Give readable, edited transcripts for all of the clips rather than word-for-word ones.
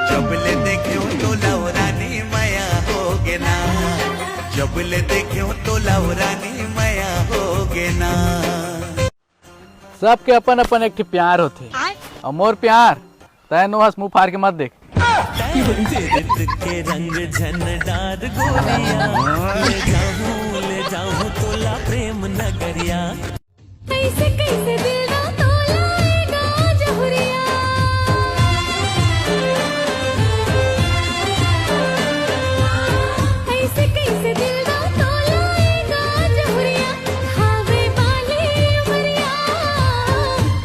जबले देखे तो लवरानी माया होगे ना, जबले देखे तो लवरानी माया होगे ना। सबके अपन अपन एक प्यार होते और मोर प्यार तय नो हंस मुंह फाड़ के मत देख। के रंग झनदार गोरिया ले जाऊं तोला प्रेम नगरिया। कैसे कैसे दिल ना तोलाएगा जहुरिया, कैसे कैसे दिल ना तोलाएगा जहुरिया। खावे वाली उमरिया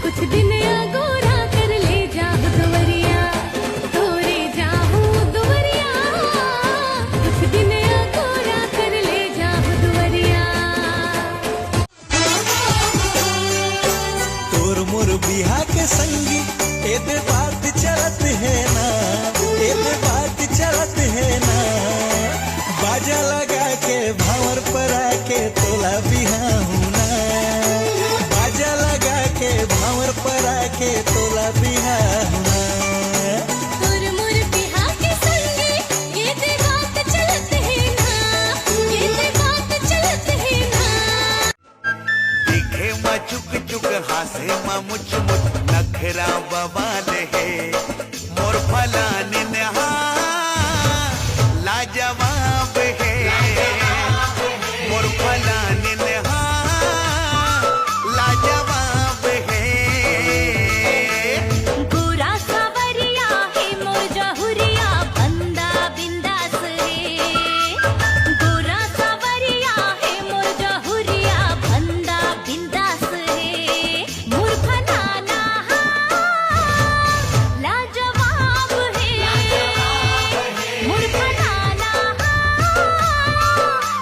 कुछ दिन अगोरा कर ले जा दुवरिया, तोरे जाहू दुवरिया कुछ दिन अगोरा कर ले जा दुवरिया। तोर मोर बिहा के संगी एदे बात चलत है ना, एदे बात चलत है ना। बाजा लगा के भावर पर आके तोला बिहा हूँ ना, बाजा लगा के भावर पर आके तोला बिहा हूँ ना। तोर मोर बिहा के संगे ये दे बात चलत है ना, ये दे बात चलत है ना। दिखे मा चुक चुक हासे मा मुच मुच नखरा बवाल है। मोर फलाने नहा लाजवाब है, मोर फलाने नहा लाजवाब है। गोरा सावरिया है मोर जहुरिया बंदा बिंदास है, गोरा सावरिया है मोर जहुरिया बंदा बिंदास है। मोर फलाना लाजवाब है, मोर फलाना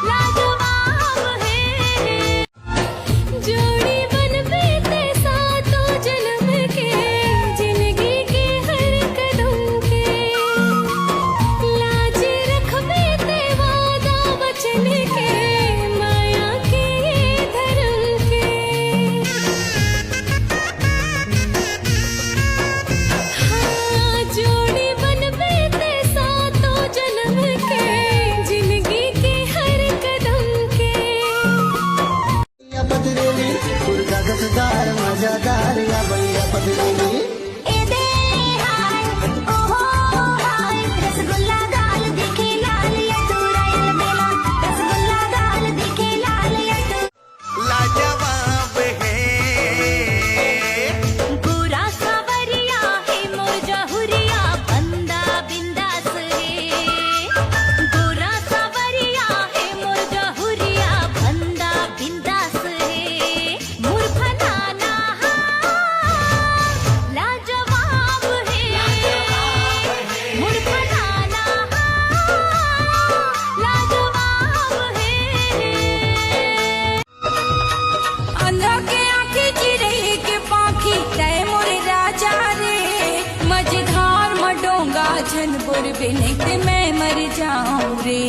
लाजवाब है। जोड़ी बन बीते सातों जन्म के, जिंदगी के हर कदम के। लाज रख बीते वादा वचन के, माया के धर्म के। हाँ जोड़ी बन बीते सातों जन्म के, जिंदगी के हर कदम के। या पदरेली पुरका गसदार मजादार या भैया पदरेली। ए दे हाय ओहो हाय, रसगुल्ला दाल दिखे लाल या तुरायल मेला, रसगुल्ला दाल दिखे लाल या लाजवाब है। गोरा सावरिया है मोर जहुरिया बंदा बिंदास है, गोरा सावरिया है मोर जहुरिया बंदा बिंदास है। मोर फलाना लाजवाब है, मोर फलाना लाजवाब है। अंधा के आँखी चिरई के पाखी तय मोर राजा रे, मझधार मडोंगा झनपुर बिनक मैं मर जाऊं रे।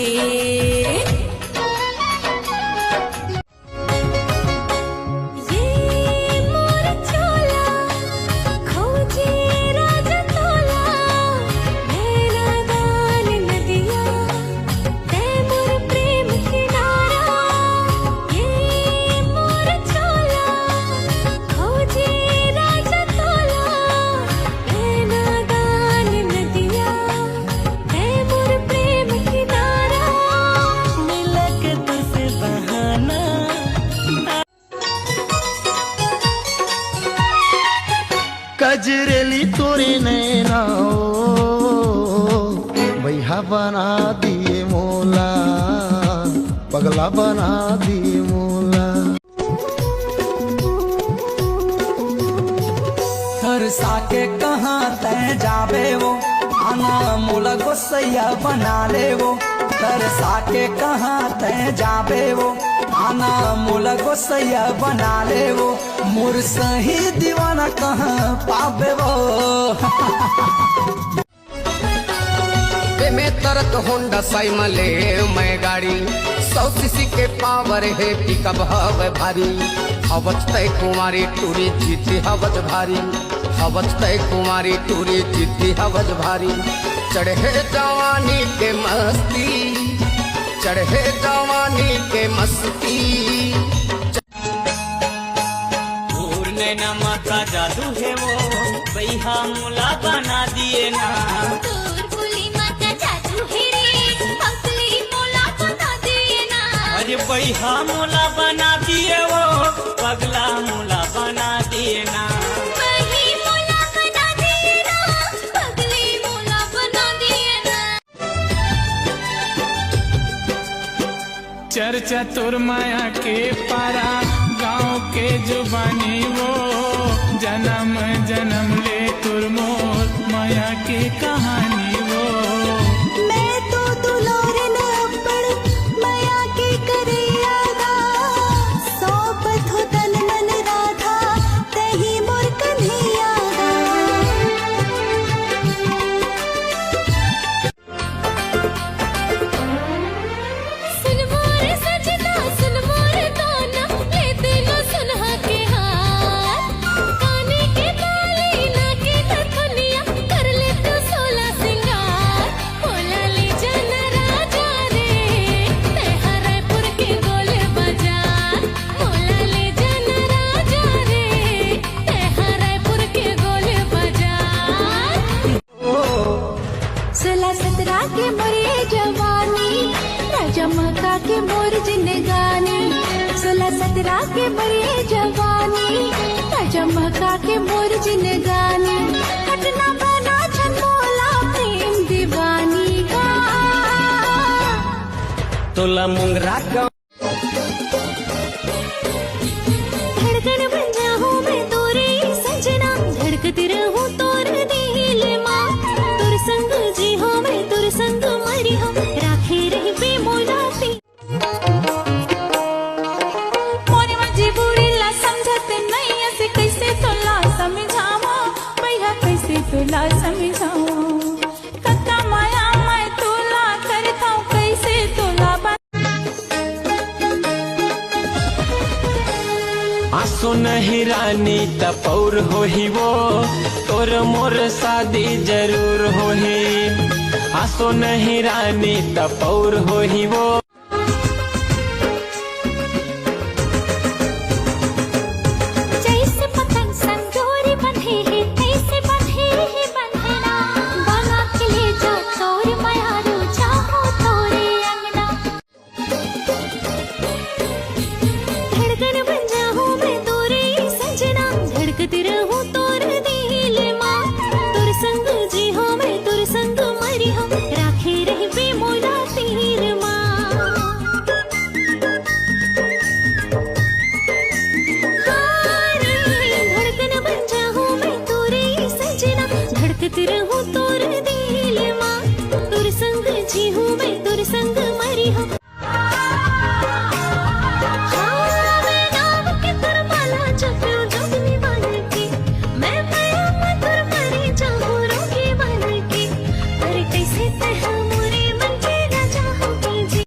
ये मोर चोला खोजे राजा तोला, मेरा दान नदिया तय मोर प्रेम किनारा। ये मोर चोला खोजे राजा तोला, मेरा दान नदिया तय मोर प्रेम किनारा। मिलक तुझसे बहाना कजरेली तोरे नैना भैया बना दिए मोला, पगला बना दिए मोला। तरसा के कहाँ तय जावे वो, आना मोला गोसैया बना ले वो। तरसा के कहाँ तय जावे वो, आना मोला गोसैया बना ले वो। मोर सही दीवाना कहाँ पावे वो। में तरत होंडा साइमा ले मैं गाड़ी, 100 सीसी के पावर है पिकअप हवे भारी। हवच तय कुमारी टूरी जीती हवच भारी, हवज तय कुमारी टूरी चिट्ठी हवज भारी चढ़े जवानी के मस्ती चढ़े जवानी के मस्ती नैना माता जादू है वो बैहा मुला बना दिए ना दूर बोली माता जादू है रे पगली मोला बना दिए ना अरे बैहा मुला बना दिए वो पगला मुला बना दिए ना वही मोला बना दिए ना पगली मोला बना दिए ना चर्चा तुर माया के पारा गाँव के जुबानी वो जन्म जन्म ले तुरमोर माया की कहानी वो मैं तो दुलारे न पड़ माया के करियादा सौ पथो तन मन राधा तही मोर कन्हैयादा सुन मोर सजना सुन मोर गाना ले दिलो सुनहा के हार काने के बाली ना के नथुनिया कर ले तू सोला सिंगार बोला ले जाना राजा रे तेहा रायपुर के गोल बाजार बोला ले जाना राजा रे तेहा रायपुर के गोल बाजार 16-17 के मोरे जवानी राजा मक्का के मोर जिंदगानी 16-17 के मोरे जवानी राजा मक्का के मोर जिंदगानी हटना बना छन मोला प्रेम दीवानी का तोला मुंगरा का धड़कन बन जाऊं मैं तोरे सजना धड़कती रहूं तोर दिल मां तोर संग जी हो मैं तोर संग मरी हो राखे रही बे मोला पी मोरी मजबूरी ला समझत नहीं ऐसे कैसे तोला समझावा भैया कैसे तोला समझावा कत्ता माया मैं तोला करता हूं कैसे तोला आंसू नहीं रानी तपौर होही वो तोर मोर शादी जरूर होही आंसू नहीं रानी तपौर होही वो